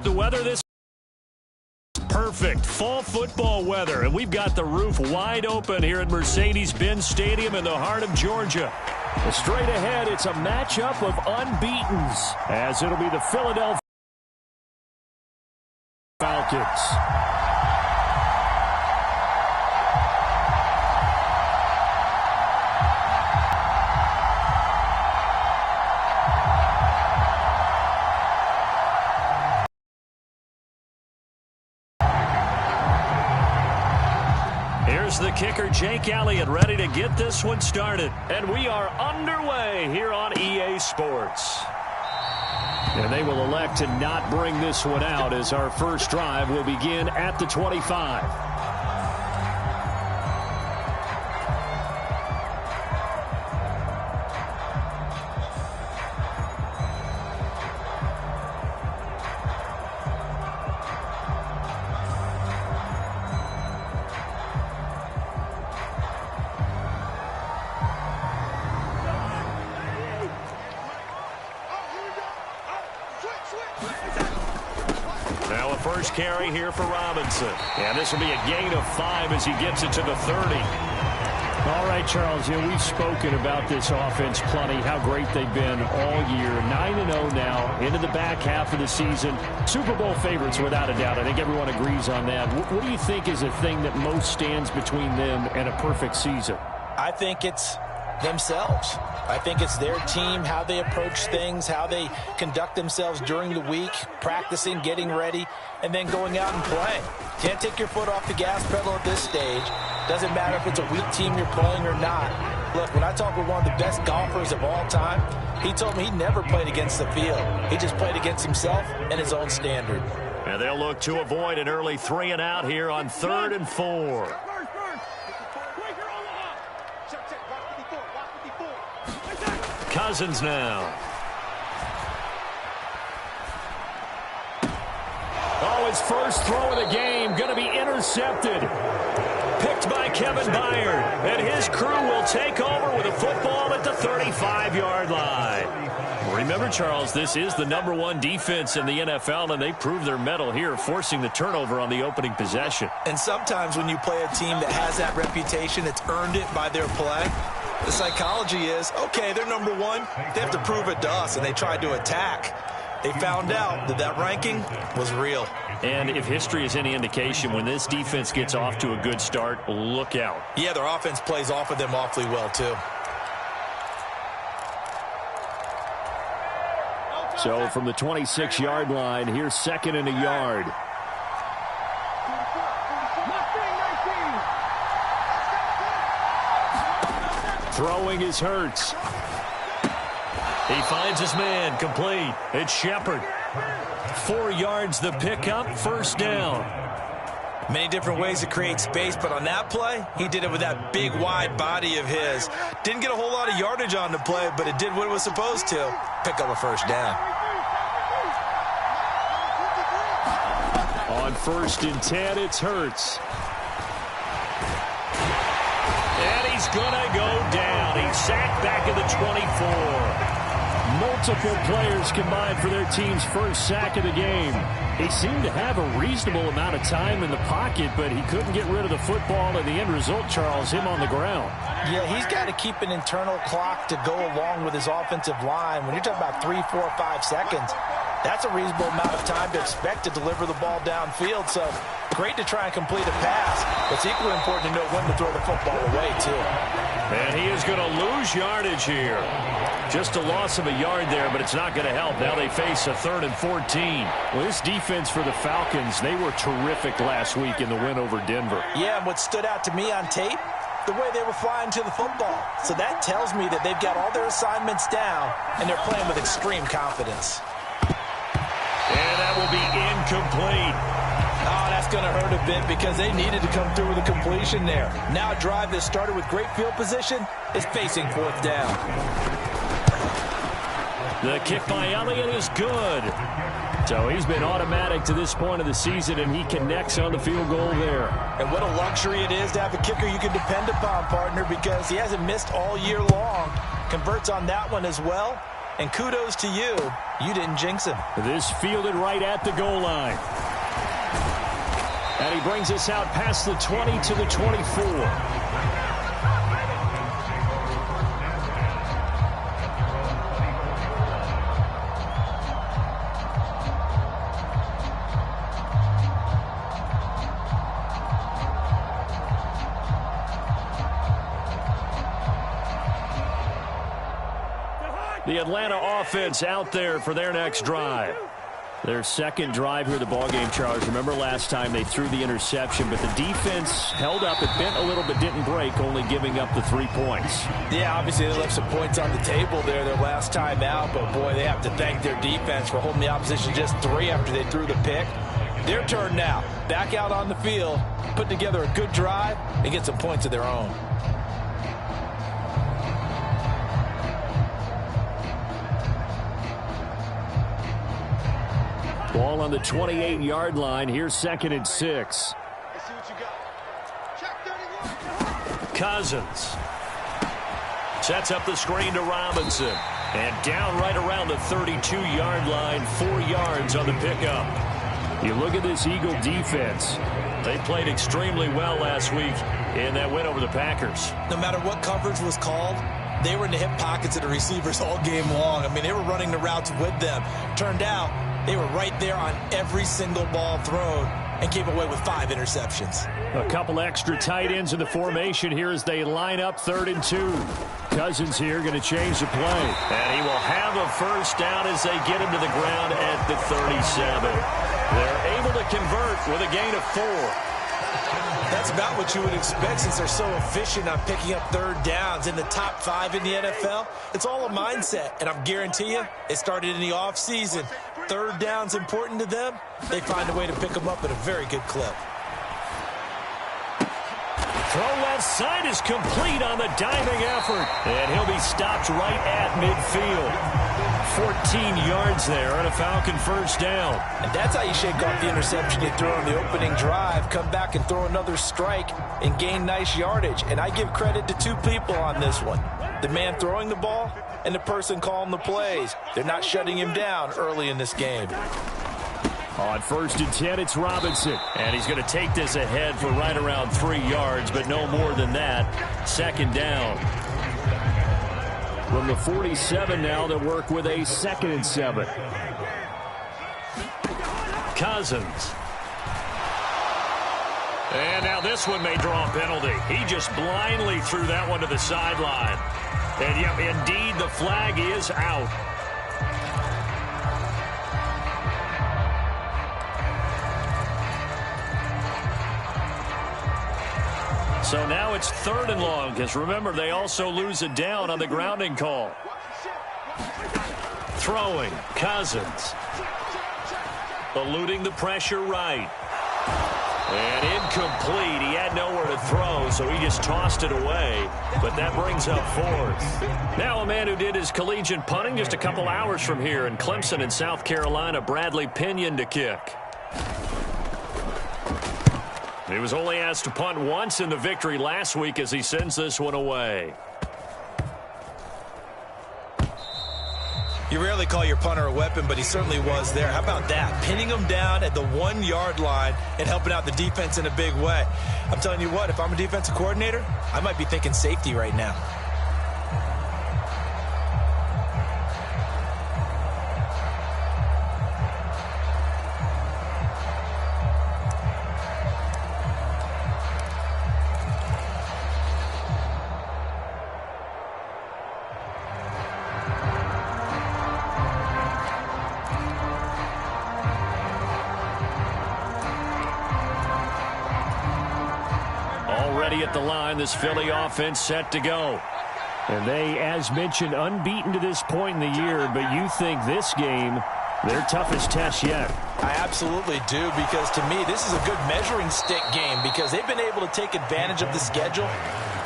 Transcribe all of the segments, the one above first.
The weather this perfect fall football weather, and we've got the roof wide open here at Mercedes-Benz Stadium in the heart of Georgia. Straight ahead, it's a matchup of unbeatens, as it'll be the Philadelphia Falcons. Here's the kicker, Jake Elliott, ready to get this one started. And we are underway here on EA Sports. And they will elect to not bring this one out as our first drive will begin at the 25. Now a first carry here for Robinson. And this will be a gain of 5 as he gets it to the 30. All right, Charles, we've spoken about this offense plenty, how great they've been all year. 9-0 now, into the back half of the season. Super Bowl favorites without a doubt. I think everyone agrees on that. What do you think is the thing that most stands between them and a perfect season? I think it's themselves. I think it's their team, how they approach things, how they conduct themselves during the week, practicing, getting ready, and then going out and playing. Can't take your foot off the gas pedal at this stage. Doesn't matter if it's a weak team you're playing or not. Look, when I talk with one of the best golfers of all time, he told me he never played against the field. He just played against himself and his own standard. And they'll look to avoid an early 3 and out here on 3rd and 4. Cousins now. Oh, his first throw of the game going to be intercepted. Picked by Kevin Byard. And his crew will take over with a football at the 35-yard line. Remember, Charles, this is the #1 defense in the NFL, and they proved their mettle here, forcing the turnover on the opening possession. And sometimes when you play a team that has that reputation, it's earned it by their play. The psychology is, okay, they're #1. They have to prove it to us, and they tried to attack. They found out that that ranking was real. And if history is any indication, when this defense gets off to a good start, look out. Yeah, their offense plays off of them awfully well, too. So from the 26-yard line, here's 2nd and a yard. Throwing is Hurts. He finds his man, complete. It's Shepard. 4 yards the pickup, first down. Many different ways to create space, but on that play, he did it with that big, wide body of his. Didn't get a whole lot of yardage on the play, but it did what it was supposed to. Pick up a first down. On 1st and 10, it's Hurts. And he's going to go down. He's sacked back at the 24. Multiple players combined for their team's first sack of the game. He seemed to have a reasonable amount of time in the pocket, but he couldn't get rid of the football, and the end result, Charles, him on the ground. Yeah, he's got to keep an internal clock to go along with his offensive line. When you're talking about 3, 4, 5 seconds, that's a reasonable amount of time to expect to deliver the ball downfield. So great to try and complete a pass, but it's equally important to know when to throw the football away, too. And he is going to lose yardage here. Just a loss of a yard there, but it's not going to help. Now they face a 3rd and 14. Well, this defense for the Falcons, they were terrific last week in the win over Denver. Yeah, and what stood out to me on tape, the way they were flying to the football. So that tells me that they've got all their assignments down, and they're playing with extreme confidence. And that will be incomplete. Oh, that's going to hurt a bit because they needed to come through with a completion there. Now a drive that started with great field position is facing 4th down. The kick by Elliott is good. So he's been automatic to this point of the season, and he connects on the field goal there. And what a luxury it is to have a kicker you can depend upon, partner, because he hasn't missed all year long. Converts on that one as well, And kudos to you. You didn't jinx him. This fielded right at the goal line. And he brings us out past the 20 to the 24. The Atlanta offense out there for their next drive. Their second drive here of the ballgame, Charles. Remember last time they threw the interception, but the defense held up. It bent a little but didn't break, only giving up the 3 points. Yeah, obviously they left some points on the table there their last time out, but boy, they have to thank their defense for holding the opposition just 3 after they threw the pick. Their turn now. Back out on the field, put together a good drive, and get some points of their own. Ball on the 28-yard line. Here's 2nd and 6. Cousins sets up the screen to Robinson. And down right around the 32-yard line, 4 yards on the pickup. You look at this Eagle defense. They played extremely well last week in that win over the Packers. No matter what coverage was called, they were in the hip pockets of the receivers all game long. I mean, they were running the routes with them. Turned out they were right there on every single ball thrown and came away with 5 interceptions. A couple extra tight ends in the formation here as they line up 3rd and 2. Cousins here going to change the play. And he will have a first down as they get him to the ground at the 37. They're able to convert with a gain of 4. That's about what you would expect since they're so efficient on picking up 3rd downs in the top 5 in the NFL. It's all a mindset, and I guarantee you it started in the offseason. 3rd down's important to them. They find a way to pick them up at a very good clip. Throw left side is complete on the diving effort. And he'll be stopped right at midfield. 14 yards there and a Falcon first down. And that's how you shake off the interception you throw on the opening drive. Come back and throw another strike and gain nice yardage. And I give credit to 2 people on this one. The man throwing the ball and the person calling the plays. They're not shutting him down early in this game. On 1st and 10, it's Robinson. And he's going to take this ahead for right around 3 yards, but no more than that. 2nd down. From the 47 now, they'll work with a 2nd and 7. Cousins. And now this one may draw a penalty. He just blindly threw that one to the sideline. And yep, indeed, the flag is out. So now it's 3rd and long, because remember, they also lose it down on the grounding call. Throwing, Cousins. Eluding the pressure right. And incomplete. He had nowhere to throw, so he just tossed it away. But that brings up 4th. Now a man who did his collegiate punting just a couple hours from here in Clemson in South Carolina, Bradley Pinion to kick. He was only asked to punt once in the victory last week as he sends this one away. You rarely call your punter a weapon, but he certainly was there. How about that? Pinning him down at the 1-yard line and helping out the defense in a big way. I'm telling you what, if I'm a defensive coordinator, I might be thinking safety right now. At the line, this Philly offense set to go. And they, as mentioned, unbeaten to this point in the year, but you think this game, their toughest test yet. I absolutely do, because to me, this is a good measuring stick game because they've been able to take advantage of the schedule.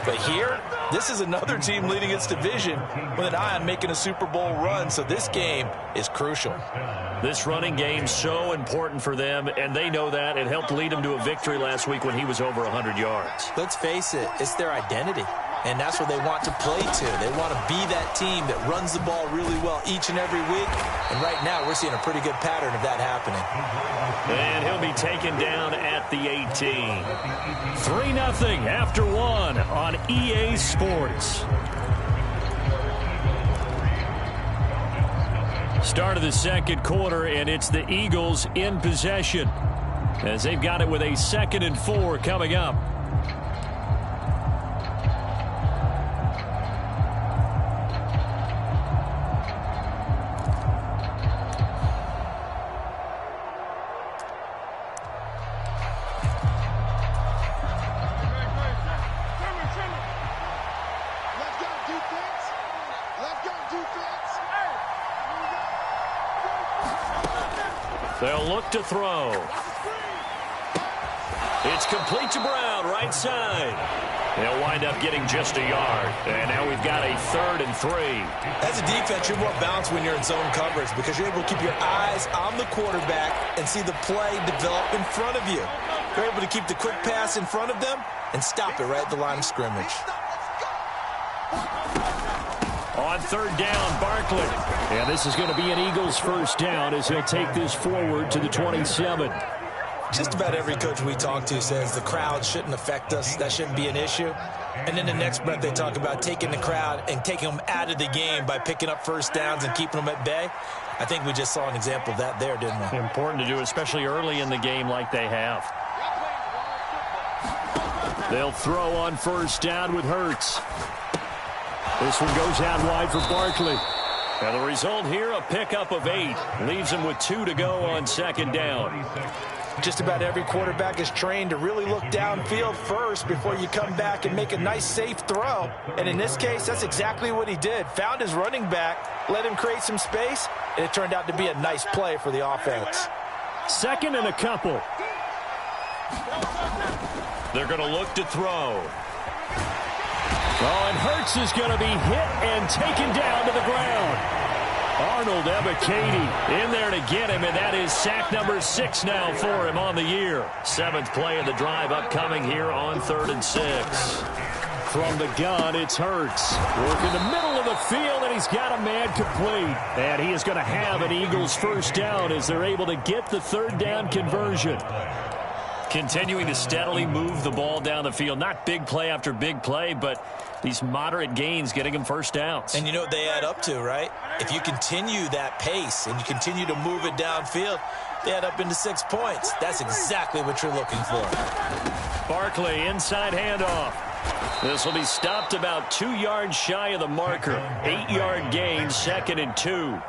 But here, this is another team leading its division with an eye on making a Super Bowl run, so this game is crucial. This running game so important for them, and they know that. It helped lead them to a victory last week when he was over 100 yards. Let's face it, it's their identity. and that's what they want to play to. They want to be that team that runs the ball really well each and every week, and right now we're seeing a pretty good pattern of that happening. And he'll be taken down at the 18. 3-0 after one on EA Sports. Start of the second quarter, and it's the Eagles in possession as they've got it with a 2nd and 4 coming up. They'll look to throw. It's complete to Brown, right side. They'll wind up getting just a yard. And now we've got a 3rd and 3. As a defense, you're more balanced when you're in zone coverage because you're able to keep your eyes on the quarterback and see the play develop in front of you. You're able to keep the quick pass in front of them and stop it right at the line of scrimmage. On 3rd down, Barkley. And this is going to be an Eagles first down as he'll take this forward to the 27. Just about every coach we talk to says the crowd shouldn't affect us. That shouldn't be an issue. And in the next breath, they talk about taking the crowd and taking them out of the game by picking up first downs and keeping them at bay. I think we just saw an example of that there, didn't we? Important to do, especially early in the game like they have. They'll throw on first down with Hurts. This one goes out wide for Barkley. And the result here, a pickup of 8. Leaves him with 2 to go on 2nd down. Just about every quarterback is trained to really look downfield first before you come back and make a nice, safe throw. And in this case, that's exactly what he did. Found his running back, let him create some space, and it turned out to be a nice play for the offense. 2nd and a couple. They're going to look to throw. Oh, and Hurts is going to be hit and taken down to the ground. Arnold Ebiketie in there to get him, and that is sack number 6 now for him on the year. 7th play of the drive upcoming here on 3rd and 6. From the gun, it's Hurts. Working the middle of the field, and he's got a man complete. And he is going to have an Eagles first down as they're able to get the 3rd down conversion. Continuing to steadily move the ball down the field. Not big play after big play, but these moderate gains getting them first downs. And you know what they add up to, right? If you continue that pace and you continue to move it downfield, they add up into 6 points. That's exactly what you're looking for. Barkley, inside handoff. This will be stopped about 2 yards shy of the marker. 8-yard gain, 2nd and 2.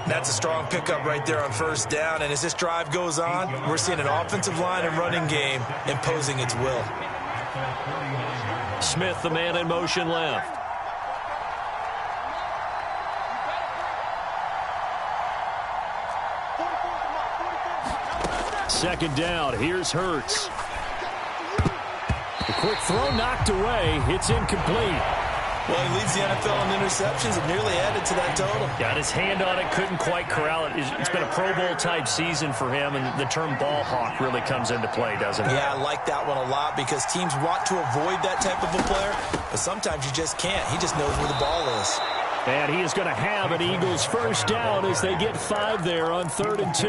That's a strong pickup right there on first down. And as this drive goes on, we're seeing an offensive line and running game imposing its will. Smith, the man in motion left. Second down. Here's Hurts. The quick throw knocked away. It's incomplete. Well, he leads the NFL in interceptions and nearly added to that total. Got his hand on it, couldn't quite corral it. It's been a Pro Bowl-type season for him, and the term ball hawk really comes into play, doesn't it? Yeah, I like that one a lot because teams want to avoid that type of a player, but sometimes you just can't. He just knows where the ball is. And he is going to have an Eagles first down as they get 5 there on 3rd and 2.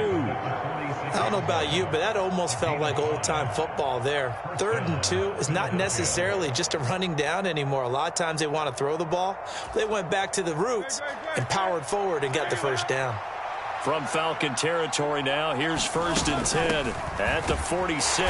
I don't know about you, but that almost felt like old-time football there. 3rd and 2 is not necessarily just a running down anymore. A lot of times they want to throw the ball. They went back to the roots and powered forward and got the first down. From Falcon territory now, here's 1st and 10 at the 46.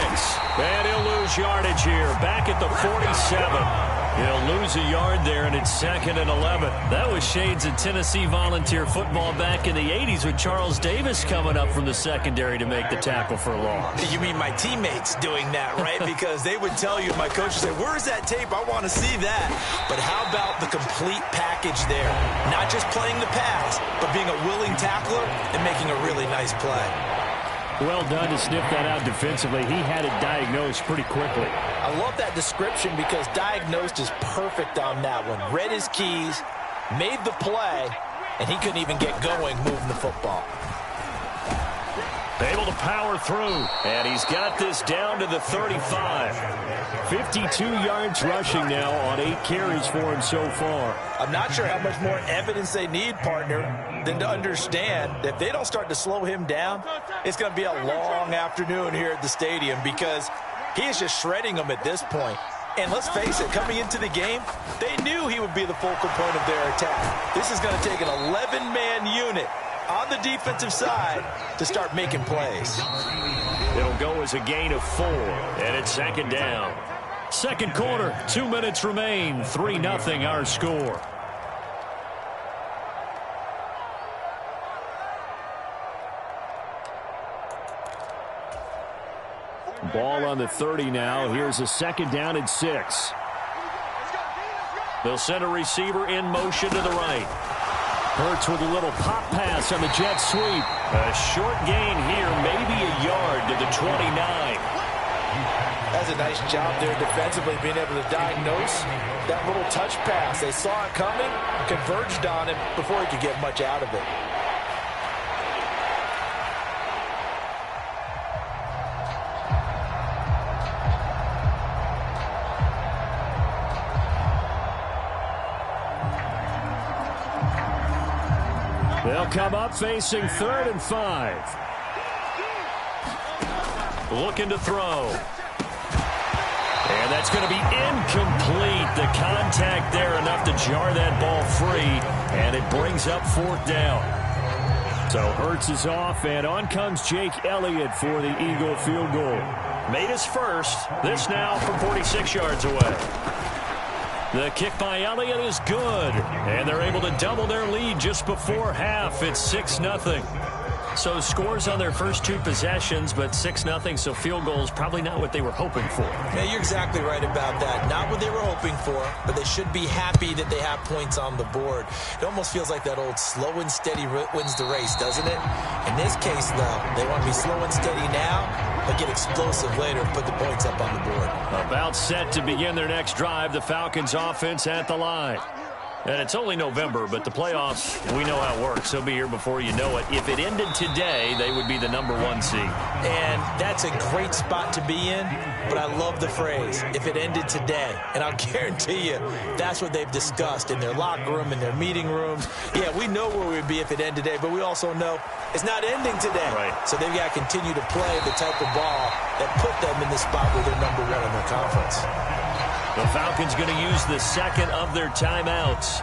And he'll lose yardage here, back at the 47. He'll lose a yard there, and it's 2nd and 11. That was shades of Tennessee volunteer football back in the 80s with Charles Davis coming up from the secondary to make the tackle for a loss. You mean my teammates doing that, right? Because they would tell you, my coach would say, where's that tape? I want to see that. But how about the complete package there? Not just playing the pass, but being a willing tackler and making a really nice play. Well done to sniff that out defensively. He had it diagnosed pretty quickly. I love that description because diagnosed is perfect on that one. Read his keys, made the play, and he couldn't even get going moving the football. Able to power through. And he's got this down to the 35. 52 yards rushing now on 8 carries for him so far. I'm not sure how much more evidence they need, partner, than to understand that if they don't start to slow him down, it's going to be a long afternoon here at the stadium because he is just shredding them at this point. And let's face it, coming into the game, they knew he would be the focal point of their attack. This is going to take an 11-man unit on the defensive side to start making plays. It'll go as a gain of 4, and it's second down. Second quarter, 2 minutes remain, 3-0 our score. Ball on the 30 now. Here's a second down and 6. They'll send a receiver in motion to the right. Hurts with a little pop pass on the jet sweep. A short gain here, maybe a yard to the 29. That's a nice job there defensively, being able to diagnose that little touch pass. They saw it coming, converged on him before he could get much out of it. They'll come up facing 3rd and 5. Looking to throw. And that's going to be incomplete. The contact there enough to jar that ball free. And it brings up 4th down. So Hurts is off, and on comes Jake Elliott for the Eagle field goal. Made his first. This now from 46 yards away. The kick by Elliott is good, and they're able to double their lead just before half. It's 6-0. So scores on their first 2 possessions, but 6-0, so field goals probably not what they were hoping for. Yeah, you're exactly right about that. Not what they were hoping for, but they should be happy that they have points on the board. It almost feels like that old slow and steady wins the race, doesn't it? In this case, though, they want to be slow and steady now, but get explosive later and put the points up on the board. About set to begin their next drive, the Falcons offense at the line. And it's only November, but the playoffs, we know how it works. They'll be here before you know it. If it ended today, they would be the #1 seed. And that's a great spot to be in, but I love the phrase, if it ended today. And I'll guarantee you, that's what they've discussed in their locker room, in their meeting rooms. Yeah, we know where we'd be if it ended today, but we also know it's not ending today. Right. So they've got to continue to play the type of ball that put them in the spot where they're #1 in their conference. The Falcons going to use the second of their timeouts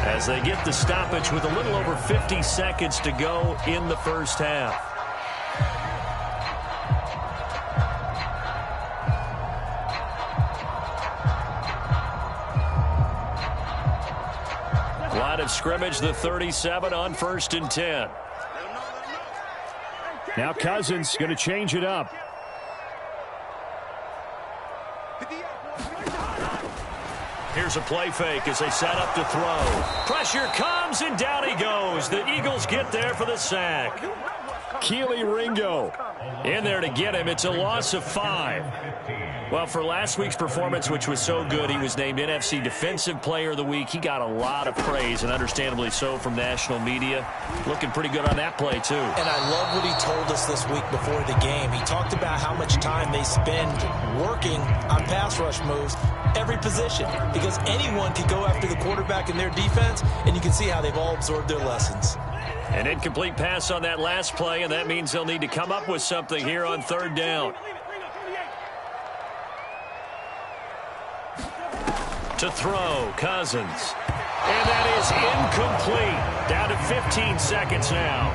as they get the stoppage with a little over 50 seconds to go in the first half. Line of scrimmage, the 37 on 1st and 10. Now Cousins going to change it up. Here's a play fake as they set up to throw. Pressure comes, and down he goes. The Eagles get there for the sack. Keely Ringo in there to get him. It's a loss of 5. Well, for last week's performance, which was so good, he was named NFC Defensive Player of the Week. He got a lot of praise, and understandably so, from national media. Looking pretty good on that play, too. And I love what he told us this week before the game. He talked about how much time they spend working on pass rush moves, every position, because anyone could go after the quarterback in their defense, and you can see how they've all absorbed their lessons. An incomplete pass on that last play, and that means they'll need to come up with something here on 3rd down. To throw, Cousins. And that is incomplete. Down to 15 seconds now.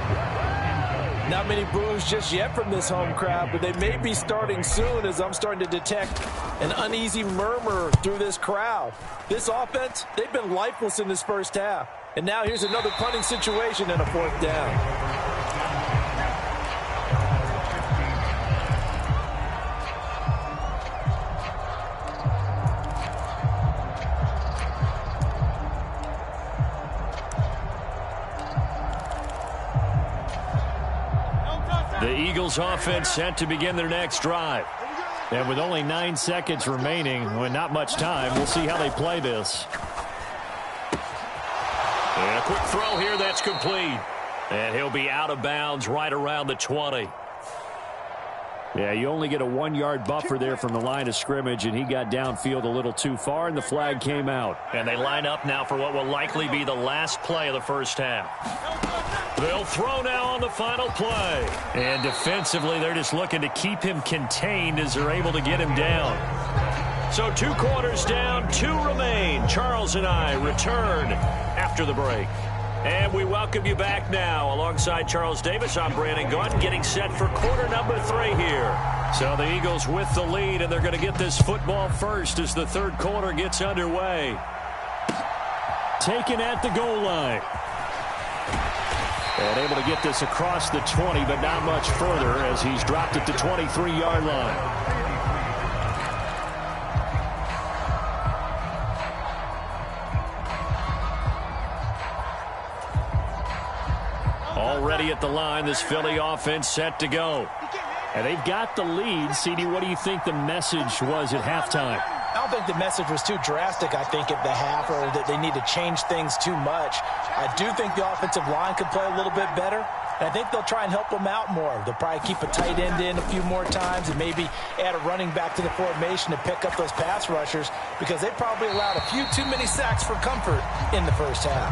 Not many boos just yet from this home crowd, but they may be starting soon as I'm starting to detect an uneasy murmur through this crowd. This offense, they've been lifeless in this first half. And now here's another punting situation and a 4th down. The Eagles offense set to begin their next drive. And with only 9 seconds remaining, with not much time, we'll see how they play this. And a quick throw here, that's complete. And he'll be out of bounds right around the 20. Yeah, you only get a 1-yard buffer there from the line of scrimmage, and he got downfield a little too far, and the flag came out. And they line up now for what will likely be the last play of the first half. They'll throw now on the final play. And defensively, they're just looking to keep him contained as they're able to get him down. So 2 quarters down, 2 remain. Charles and I return after the break. And we welcome you back now. Alongside Charles Davis, I'm Brandon Gunn, getting set for quarter number 3 here. So the Eagles with the lead, and they're going to get this football first as the third quarter gets underway. Taken at the goal line. And able to get this across the 20, but not much further as he's dropped it to 23-yard line. Already at the line, this Philly offense set to go. And they've got the lead. CD, what do you think the message was at halftime? I don't think the message was too drastic, I think, at the half, or that they need to change things too much. I do think the offensive line could play a little bit better, and I think they'll try and help them out more. They'll probably keep a tight end in a few more times and maybe add a running back to the formation to pick up those pass rushers, because they probably allowed a few too many sacks for comfort in the first half.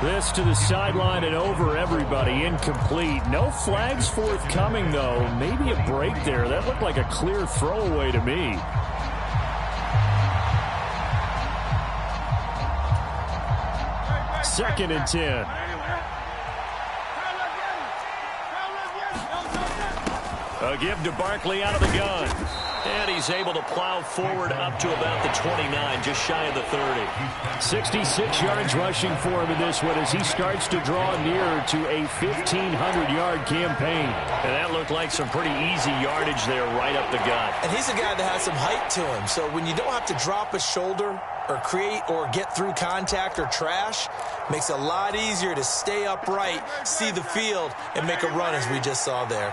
This to the sideline and over everybody, incomplete. No flags forthcoming, though. Maybe a break there. That looked like a clear throwaway to me. Second and 10. A give to Barkley out of the gun. And he's able to plow forward up to about the 29, just shy of the 30. 66 yards rushing for him in this one as he starts to draw nearer to a 1,500-yard campaign. And that looked like some pretty easy yardage there right up the gut. And he's a guy that has some height to him, so when you don't have to drop a shoulder or create or get through contact or trash, makes it a lot easier to stay upright, see the field, and make a run as we just saw there.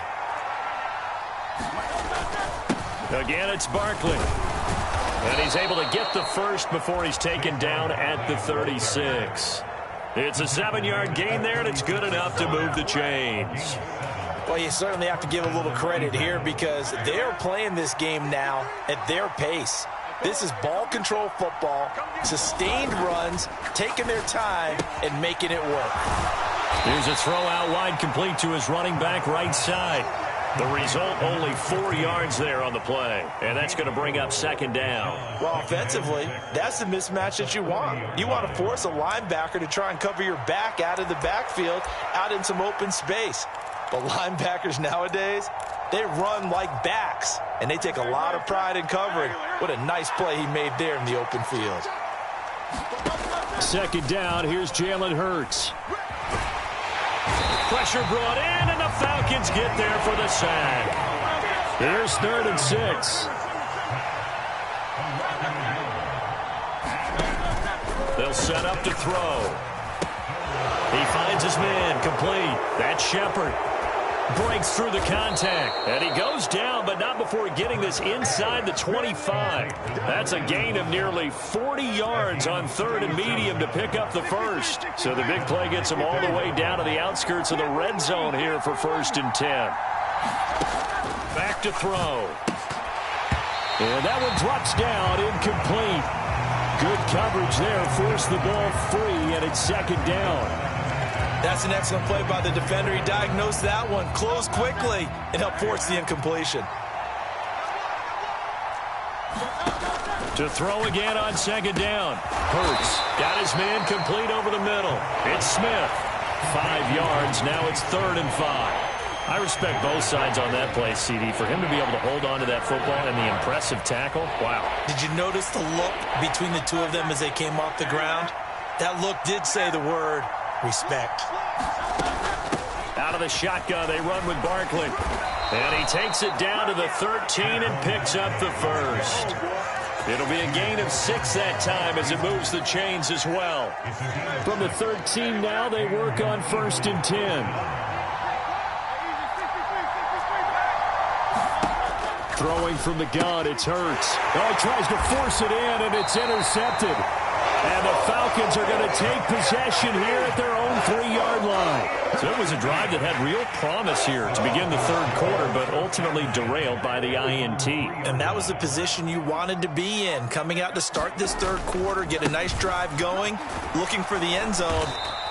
Again, it's Barkley. And he's able to get the first before he's taken down at the 36. It's a 7-yard gain there, and it's good enough to move the chains. Well, you certainly have to give a little credit here because they're playing this game now at their pace. This is ball control football, sustained runs, taking their time, and making it work. Here's a throw out wide, complete to his running back right side. The result, only 4 yards there on the play. And that's going to bring up second down. Well, offensively, that's the mismatch that you want. You want to force a linebacker to try and cover your back out of the backfield, out in some open space. But linebackers nowadays, they run like backs, and they take a lot of pride in covering. What a nice play he made there in the open field. Second down, here's Jalen Hurts. Pressure brought in, and the Falcons get there for the sack. Here's 3rd and 6. They'll set up to throw. He finds his man, complete. That's Shepard. Breaks through the contact. And he goes down, but not before getting this inside the 25. That's a gain of nearly 40 yards on 3rd and medium to pick up the first. So the big play gets him all the way down to the outskirts of the red zone here for 1st and 10. Back to throw. And that one drops down, incomplete. Good coverage there, forced the ball free, and it's second down. That's an excellent play by the defender. He diagnosed that one, closed quickly, and helped force the incompletion. To throw again on second down. Hurts got his man complete over the middle. It's Smith. 5 yards. Now it's 3rd and 5. I respect both sides on that play, CD. For him to be able to hold on to that football and the impressive tackle, wow. Did you notice the look between the two of them as they came off the ground? That look did say the word respect. Out of the shotgun, they run with Barkley. And he takes it down to the 13 and picks up the first. It'll be a gain of 6 that time as it moves the chains as well. From the 13 now, they work on 1st and 10. Throwing from the gun, it's Hurts. Oh, he tries to force it in, and it's intercepted. And the Falcons are going to take possession here at their own 3-yard line. So it was a drive that had real promise here to begin the third quarter, but ultimately derailed by the INT. And that was the position you wanted to be in, coming out to start this third quarter, get a nice drive going, looking for the end zone.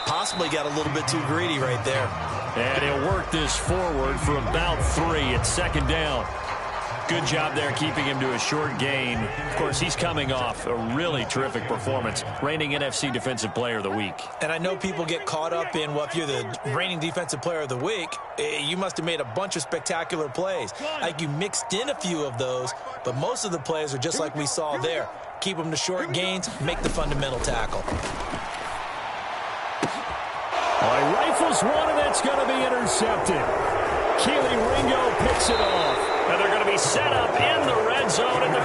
Possibly got a little bit too greedy right there. And he'll work this forward for about 3. It's second down. Good job there keeping him to a short gain. Of course, he's coming off a really terrific performance, reigning NFC Defensive Player of the Week. And I know people get caught up in, well, if you're the reigning Defensive Player of the Week, you must have made a bunch of spectacular plays. Like you mixed in a few of those, but most of the plays are just like we saw there. Keep them to short gains, make the fundamental tackle. He rifles one, and it's going to be intercepted. Keely Ringo picks it off. And they're going to be set up in the red zone at the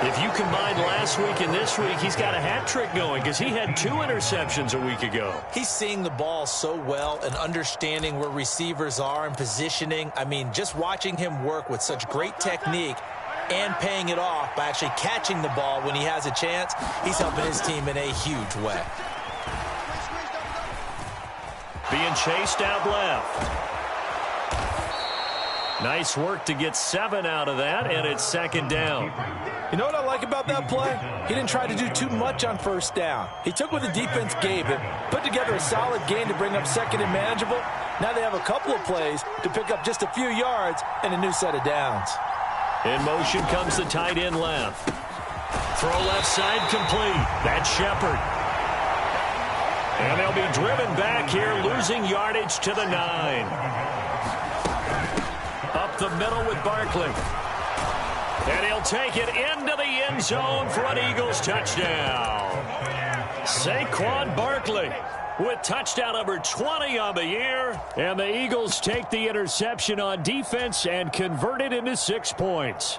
15. If you combine last week and this week, he's got a hat trick going because he had 2 interceptions a week ago. He's seeing the ball so well and understanding where receivers are and positioning. I mean, just watching him work with such great technique and paying it off by actually catching the ball when he has a chance, he's helping his team in a huge way. Being chased out left. Nice work to get 7 out of that, and it's second down. You know what I like about that play? He didn't try to do too much on first down. He took what the defense gave him, put together a solid gain to bring up second and manageable. Now they have a couple of plays to pick up just a few yards and a new set of downs. In motion comes the tight end left. Throw left side complete. That's Shepard. And they'll be driven back here, losing yardage to the 9. Up the middle with Barkley. And he'll take it into the end zone for an Eagles touchdown. Saquon Barkley with touchdown number 20 on the year. And the Eagles take the interception on defense and convert it into 6 points.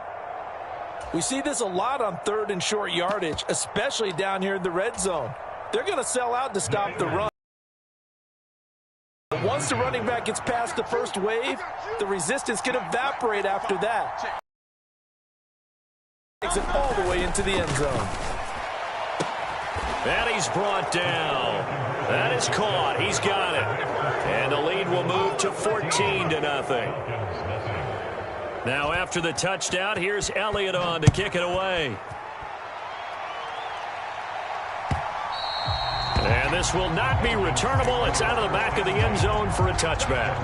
We see this a lot on third and short yardage, especially down here in the red zone. They're going to sell out to stop the run. Once the running back gets past the first wave, the resistance can evaporate after that. Takes it all the way into the end zone. And he's brought down. That is caught. He's got it. And the lead will move to 14-0. Now after the touchdown, here's Elliott on to kick it away. And this will not be returnable. It's out of the back of the end zone for a touchback.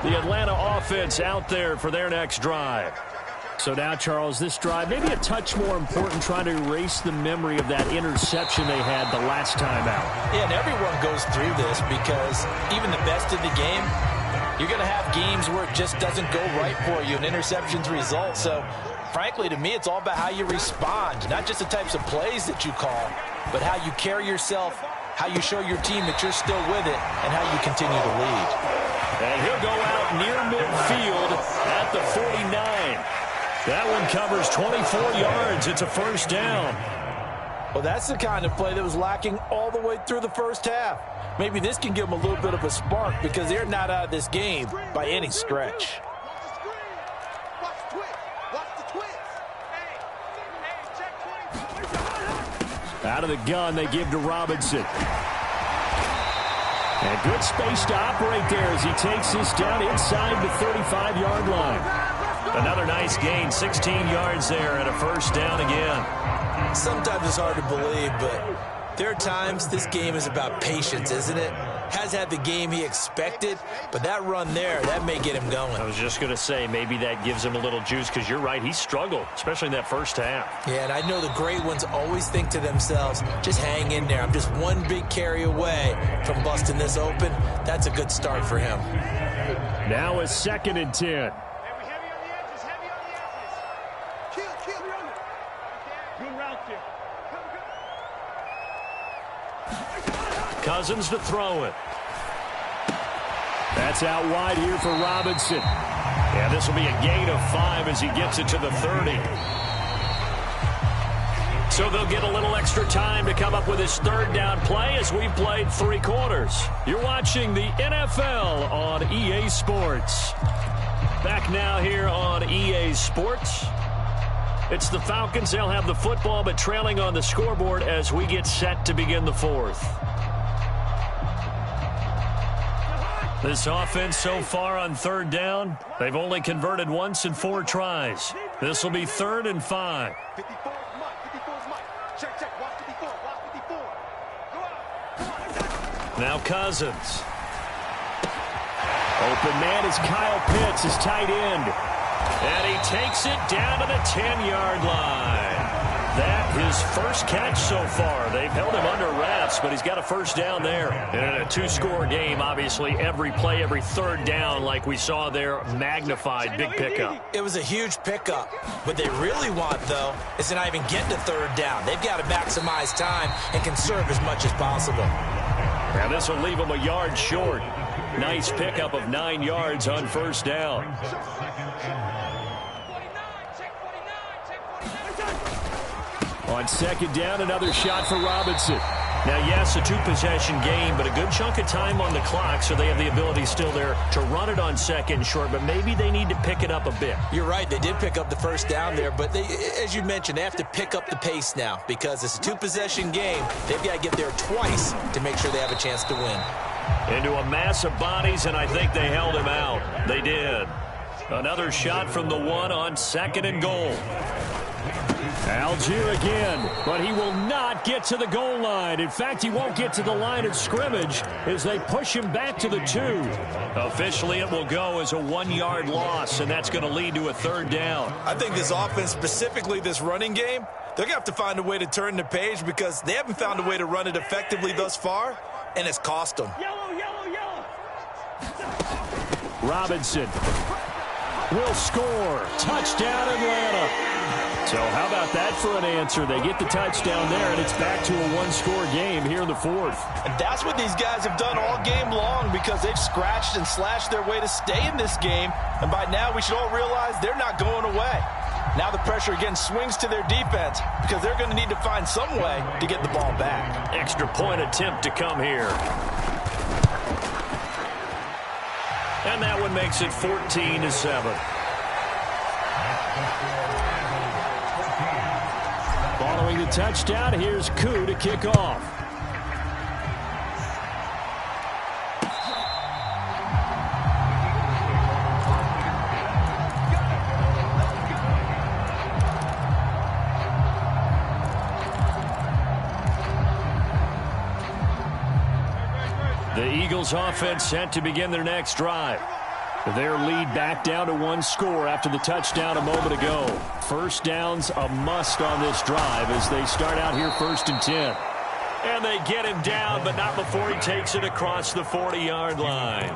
The Atlanta offense out there for their next drive. So now, Charles, this drive maybe a touch more important, trying to erase the memory of that interception they had the last time out. Yeah, and everyone goes through this because even the best in the game, you're going to have games where it just doesn't go right for you, and interceptions result. So, frankly, to me, it's all about how you respond, not just the types of plays that you call, but how you carry yourself, how you show your team that you're still with it, and how you continue to lead. And he'll go out near midfield at the 49. That one covers 24 yards. It's a first down. Well, that's the kind of play that was lacking all the way through the first half. Maybe this can give them a little bit of a spark because they're not out of this game by any stretch. Out of the gun, they give to Robinson. And good space to operate there as he takes this down inside the 35-yard line. Another nice gain, 16 yards there and a first down again. Sometimes it's hard to believe, but there are times this game is about patience, isn't it? Has had the game he expected, but that run there, that may get him going. I was just going to say, maybe that gives him a little juice because you're right, he struggled, especially in that first half. Yeah, and I know the great ones always think to themselves, just hang in there. I'm just one big carry away from busting this open. That's a good start for him. Now a 2nd and 10. Cousins to throw it. That's out wide here for Robinson. Yeah, this will be a gain of 5 as he gets it to the 30. So they'll get a little extra time to come up with his third down play as we've played 3 quarters. You're watching the NFL on EA Sports. Back now here on EA Sports. It's the Falcons. They'll have the football, but trailing on the scoreboard as we get set to begin the fourth. This offense so far on third down, they've only converted once in 4 tries. This will be 3rd and 5. Now Cousins. Open man is Kyle Pitts, his tight end. And he takes it down to the 10-yard line. That his first catch so far. They've held him under wraps, but he's got a first down there. And in a 2-score game, obviously, every play, every third down, like we saw there, magnified. Big pickup. It was a huge pickup. What they really want, though, is to not even get to 3rd down. They've got to maximize time and conserve as much as possible. Now this will leave him a yard short. Nice pickup of 9 yards on first down. On 2nd down, another shot for Robinson. Now, yes, a 2-possession game, but a good chunk of time on the clock, so they have the ability still there to run it on 2nd and short, but maybe they need to pick it up a bit. You're right. They did pick up the first down there, but they, as you mentioned, they have to pick up the pace now because it's a 2-possession game. They've got to get there twice to make sure they have a chance to win. Into a mass of bodies, and I think they held him out. They did. Another shot from the 1 on 2nd and goal. Algier again, but he will not get to the goal line. In fact, he won't get to the line of scrimmage as they push him back to the 2. Officially, it will go as a 1-yard loss, and that's going to lead to a 3rd down. I think this offense, specifically this running game, they're going to have to find a way to turn the page because they haven't found a way to run it effectively thus far, and it's cost them. Robinson will score. Touchdown, Atlanta. So how about that for an answer? They get the touchdown there, and it's back to a 1-score game here in the 4th. And that's what these guys have done all game long because they've scratched and slashed their way to stay in this game. And by now, we should all realize they're not going away. Now the pressure again swings to their defense because they're going to need to find some way to get the ball back. Extra point attempt to come here. And that one makes it 14-7. Following the touchdown, here's Koo to kick off. The Eagles offense set to begin their next drive. Their lead back down to 1 score after the touchdown a moment ago. First down's a must on this drive as they start out here 1st and 10. And they get him down, but not before he takes it across the 40-yard line.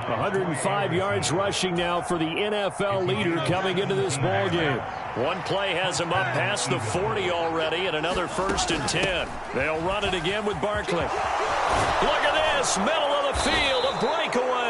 105 yards rushing now for the NFL leader coming into this ballgame. One play has him up past the 40 already, and another 1st and 10. They'll run it again with Barkley. Look at this, middle of the field, a breakaway.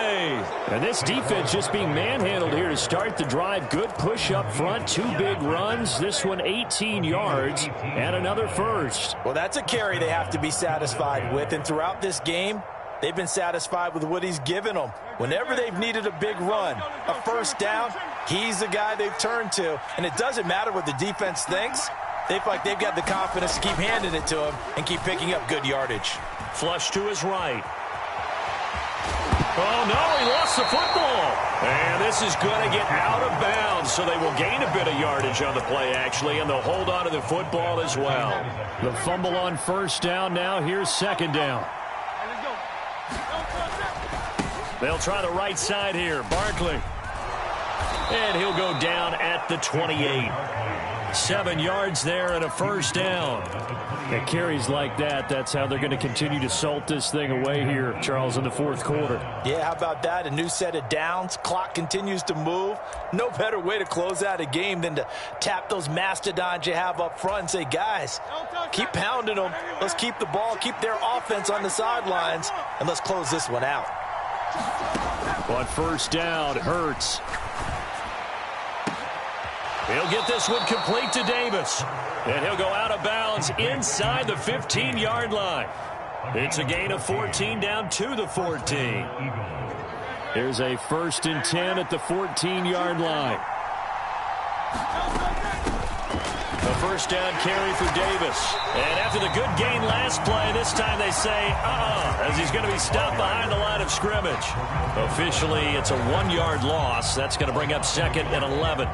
And this defense just being manhandled here to start the drive. Good push up front, 2 big runs. This one 18 yards and another first. Well, that's a carry they have to be satisfied with, and throughout this game, they've been satisfied with what he's given them. Whenever they've needed a big run, a first down, he's the guy they've turned to. And it doesn't matter what the defense thinks. They feel like they've got the confidence to keep handing it to him and keep picking up good yardage. Flush to his right. Oh, no, he lost the football. And this is going to get out of bounds, so they will gain a bit of yardage on the play, actually, and they'll hold on to the football as well. The fumble on first down now. Here's 2nd down. They'll try the right side here. Barkley. And he'll go down at the 28. 7 yards there and a first down. It carries like that. That's how they're going to continue to salt this thing away here, Charles, in the 4th quarter. Yeah, how about that? A new set of downs. Clock continues to move. No better way to close out a game than to tap those mastodons you have up front and say, guys, keep pounding them. Let's keep the ball, keep their offense on the sidelines, and let's close this one out. On first down, Hurts. He'll get this one complete to Davis. And he'll go out of bounds inside the 15-yard line. It's a gain of 14 down to the 14. Here's a 1st and 10 at the 14-yard line. first down carry for Davis. And after the good gain last play, this time they say, as he's going to be stopped behind the line of scrimmage. Officially, it's a 1-yard loss. That's going to bring up 2nd and 11.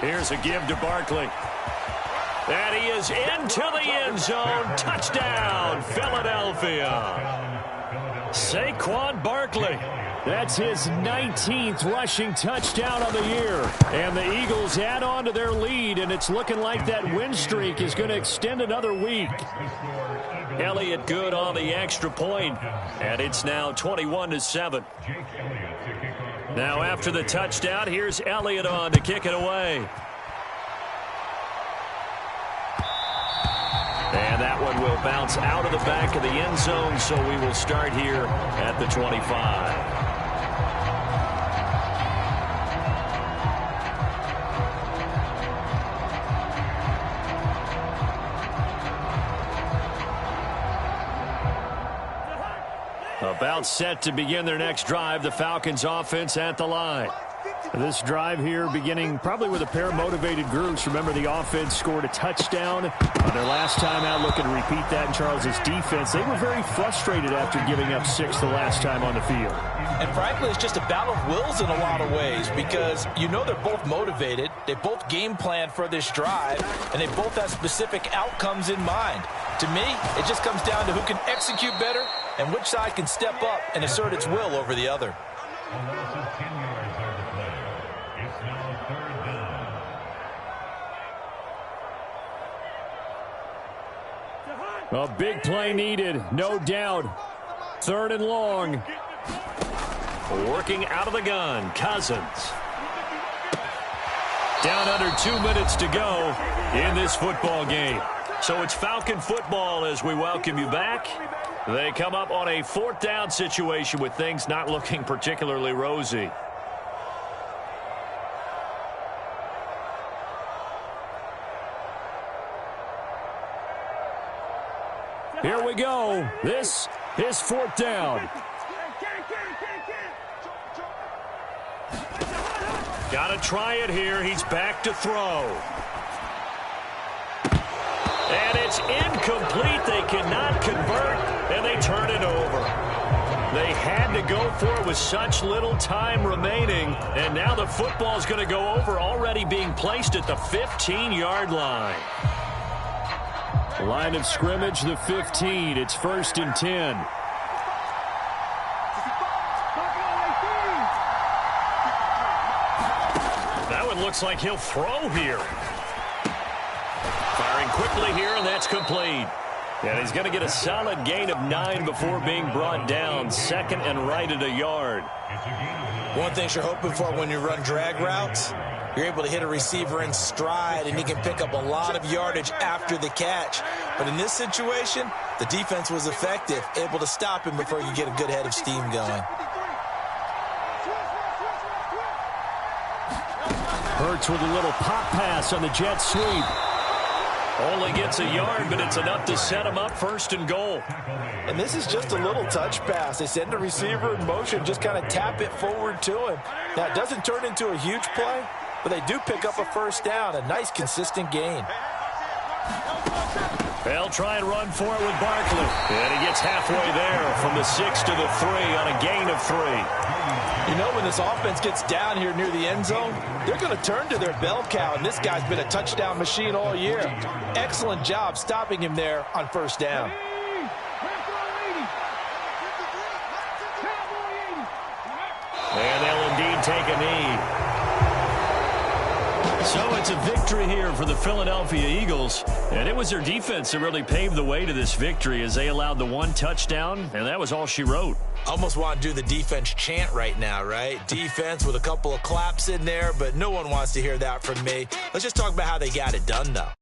Here's a give to Barkley. And he is into the end zone. Touchdown, Philadelphia. Saquon Barkley. That's his 19th rushing touchdown of the year. And the Eagles add on to their lead, and it's looking like that win streak is going to extend another week. Elliott good on the extra point, and it's now 21-7. Now after the touchdown, here's Elliott on to kick it away. And that one will bounce out of the back of the end zone, so we will start here at the 25. About set to begin their next drive, the Falcons offense at the line. This drive here beginning probably with a pair of motivated groups. Remember, the offense scored a touchdown on their last time out, looking to repeat that in Charles's defense. They were very frustrated after giving up 6 the last time on the field. And frankly, it's just a battle of wills in a lot of ways, because you know they're both motivated, they both game plan for this drive, and they both have specific outcomes in mind. To me, it just comes down to who can execute better and which side can step up and assert its will over the other. A big play needed, no doubt. 3rd and long. Working out of the gun, Cousins. Down under 2 minutes to go in this football game. So it's Falcon football as we welcome you back. They come up on a 4th down situation with things not looking particularly rosy. Here we go. This is 4th down. Got to try it here. He's back to throw. And it's incomplete. They cannot convert, and they turn it over. They had to go for it with such little time remaining, and now the football's going to go over, already being placed at the 15-yard line. Line of scrimmage, the 15. It's 1st and 10. That one looks like he'll throw here. Firing quickly here, and that's complete. And he's going to get a solid gain of 9 before being brought down. 2nd and right at a yard. One thing you're hoping for when you run drag routes, you're able to hit a receiver in stride, and he can pick up a lot of yardage after the catch. But in this situation, the defense was effective, able to stop him before you get a good head of steam going. Hurts with a little pop pass on the jet sweep. Only gets a yard, but it's enough to set him up 1st and goal. And this is just a little touch pass. They send the receiver in motion, just kind of tap it forward to him. Now, it doesn't turn into a huge play, but they do pick up a 1st down, a nice, consistent gain. They'll try and run for it with Barkley. And he gets halfway there from the 6 to the 3 on a gain of 3. You know, when this offense gets down here near the end zone, they're going to turn to their bell cow, and this guy's been a touchdown machine all year. Excellent job stopping him there on 1st down. And they'll indeed take a knee. So it's a victory here for the Philadelphia Eagles. And it was their defense that really paved the way to this victory as they allowed the 1 touchdown, and that was all she wrote. Almost want to do the defense chant right now, right? Defense with a couple of claps in there, but no one wants to hear that from me. Let's just talk about how they got it done, though.